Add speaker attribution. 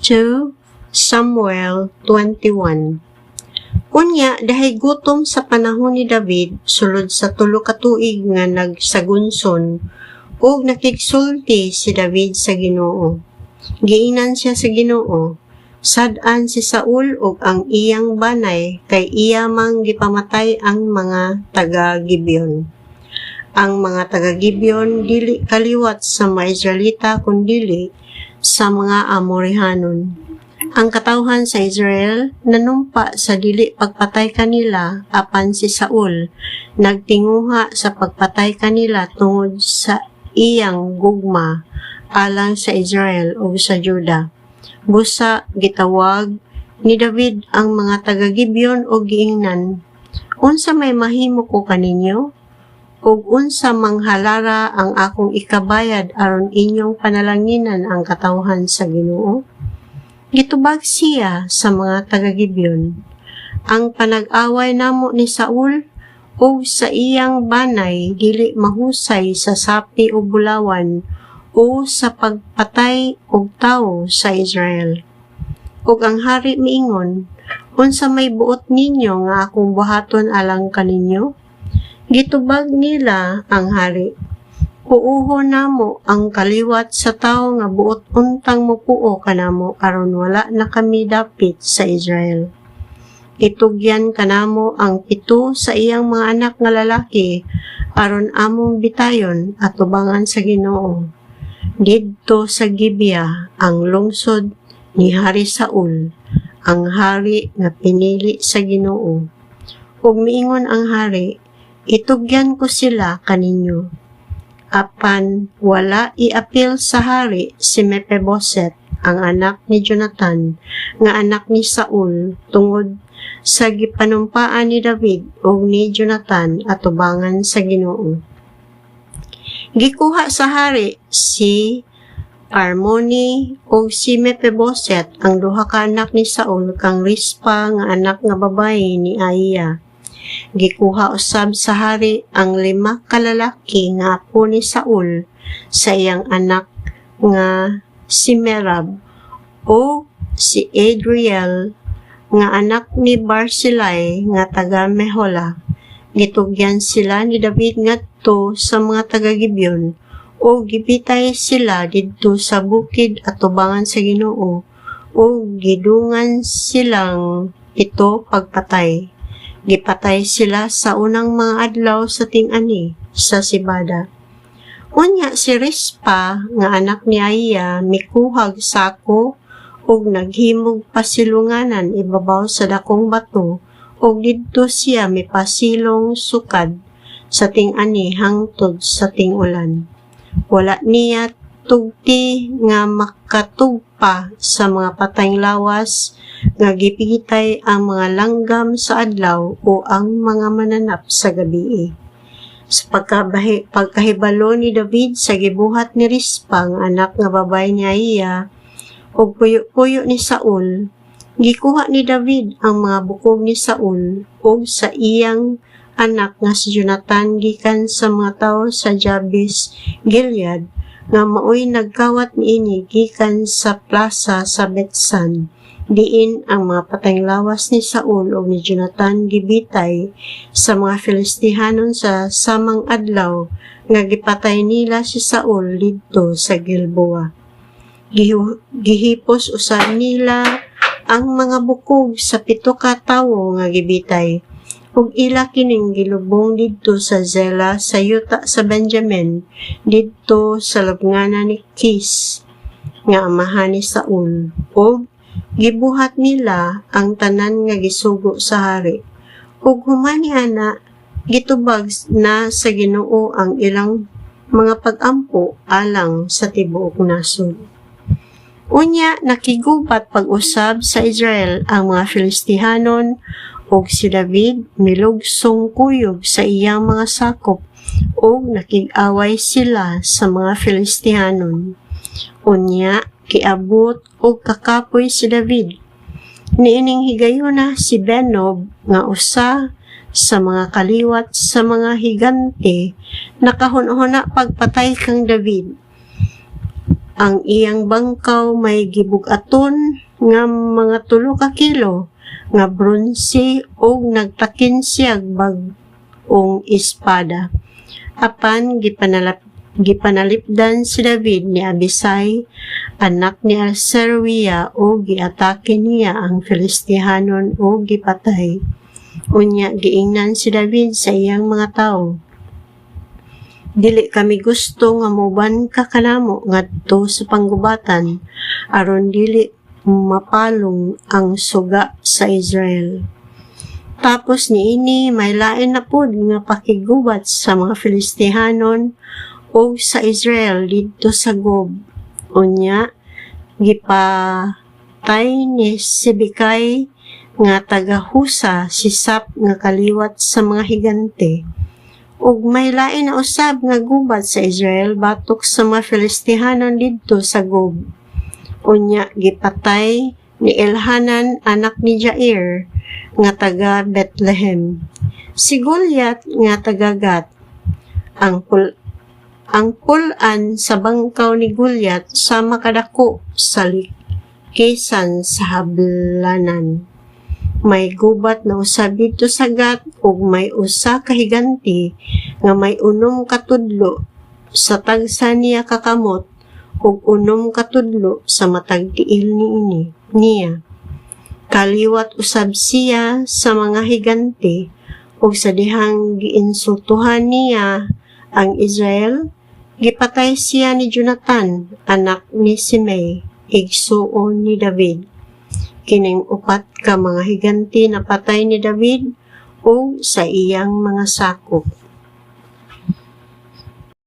Speaker 1: 2 Samuel 21. Unya, dahil gutom sa panahon ni David, sulod sa 3 ka tuig nga nagsagunson, ug nakigsulti si David sa Ginoo. Giingnan siya sa Ginoo, sad-an si Saul ug ang iyang banay, kay iya mang gipamatay ang mga taga-Gibeon. Ang mga taga-Gibeon dili kaliwat sa mga Israelita kundili sa mga Amorihanon. Ang katawhan sa Israel nanumpa sa dili pagpatay kanila, apan si Saul nagtinguha sa pagpatay kanila tungod sa iyang gugma alang sa Israel o sa Juda. Busa gitawag ni David ang mga taga-Gibeon o giingnan, "Unsa may mahimo ko kaninyo? Ug unsa manghalara ang akong ikabayad aron inyong panalanginan ang katawhan sa Ginoo?" Gitubag siya sa mga taga-Gibeon, "Ang panag-away namo ni Saul o sa iyang banay dili mahusay sa sapi o bulawan o sa pagpatay og tawo sa Israel." Ug ang hari miingon, "Unsa may buot ninyo nga akong buhaton alang kaninyo?" Gitubag nila ang hari, "Puuho namo ang kaliwat sa tawo nga buot untang mopuo kanamo aron wala na kami dapit sa Israel. Itugyan kanamo ang 7 sa iyang mga anak nga lalaki aron among bitayon at tubangan sa Ginoo. Didto sa Gibeah ang lungsod ni Hari Saul, ang hari nga pinili sa Ginoo." Ug miingon ang hari, "Itugyan ko sila kaninyo." Apan wala iapil sa hari si Mephiboset, ang anak ni Jonathan, nga anak ni Saul, tungod sa gipanumpaan ni David o ni Jonathan atubangan sa Ginoo. Gikuha sa hari si Armoni o si Mephiboset, ang 2 ka anak ni Saul, kang Rispa nga anak nga babae ni Aiya. Gikuha usab sa hari ang 5 ka lalaki nga apo ni Saul sa iyang anak nga si Merab o si Adriel nga anak ni Barzillai nga taga Mehola. Gitugyan sila ni David ngadto sa mga taga-Gibeon o gibitay sila didto sa bukid at tubangan sa Ginoo o gidungan silang ito pagpatay. Gipatay sila sa unang mga adlaw sa ting-ani sa Sibada. Unya si Rispa nga anak ni Aiya mikuhag sako ug naghimog pasilunganan ibabaw sa dakong bato ug didto siya mipasilong sukad sa ting-ani hangtod sa ting-ulan. Wala niya tugti nga makatugpa sa mga patayng lawas nga gipigitay ang mga langgam sa adlaw o ang mga mananap sa gabii. Sa pagkahibalo ni David sa gibuhat ni Rispa nga anak nga babae ni Aiya o puyo-puyo ni Saul, gikuha ni David ang mga bukog ni Saul o sa iyang anak nga si Jonathan gikan sa mga tawo sa Jabes Gilead nga maoy nagkawat niini gikan sa plaza sa Betsan. Diin ang mga patayng lawas ni Saul o ni Jonathan gibitay sa mga Filistihanon sa samang adlaw nga gipatay nila si Saul didto sa Gilboa. Gihipos usab nila ang mga bukog sa 7 ka tawo nga gibitay ug ila kining gilubong didto sa Zela sa yuta sa Benjamin didto sa lubnganan ni Kis nga amahan ni Saul ug gibuhat nila ang tanan nga gisugo sa hari. Ug humani ana, gitubag na sa Ginoo ang ilang mga pag-ampo alang sa tibuok nasod. Unya, nakigubat pag-usab sa Israel ang mga Filistihanon ug si David milugsong kuyog sa iyang mga sakop ug nakig-away sila sa mga Filistihanon. Unya, kiabot og kakapoy si David. Niining higayuna si Benob nga usa sa mga kaliwat sa mga higante nakahunhuna pagpatay kang David. Ang iyang bangkaw may gibug-aton nga mga 3 ka kilo nga bronze o nagtakin siyag bag-ong espada. Apan gipanalipdan si David ni Abisai, anak ni Zeruiah, o giatake niya ang Filistihanon o gipatay. Unya giingnan si David sa iyang mga tawo, dili kami gusto nga moban ka kanamo ngadto sa panggubatan aron dili mapalong ang suga sa Israel. Tapos niini may lain na pud nga pakigubat sa mga Filistihanon o sa Israel didto sa Gob. Unya gipatay ni Sibikay nga taga-Husa si Sap nga kaliwat sa mga higante. Ug may lain na usab nga gubat sa Israel batok sa mga Filistihanon didto sa Gob. Unya gipatay ni Elhanan anak ni Jair nga taga Bethlehem, si Goliath nga taga Gat. Ang pulan sa bangkaw ni Goliath sama kadako sa likisan sa hablanan. May gubat na usab dito sa Gat ug may usa ka higanti nga may 6 katudlo sa tagsa niya kakamot ug 6 katudlo sa matag tiil niya. Kaliwat usab siya sa mga higanti ug sa dihang giinsultuhan niya ang Israel, gipatay siya ni Jonathan, anak ni Simei, igsuon ni David. Kining 4 ka mga higanti na patay ni David o sa iyang mga sakop.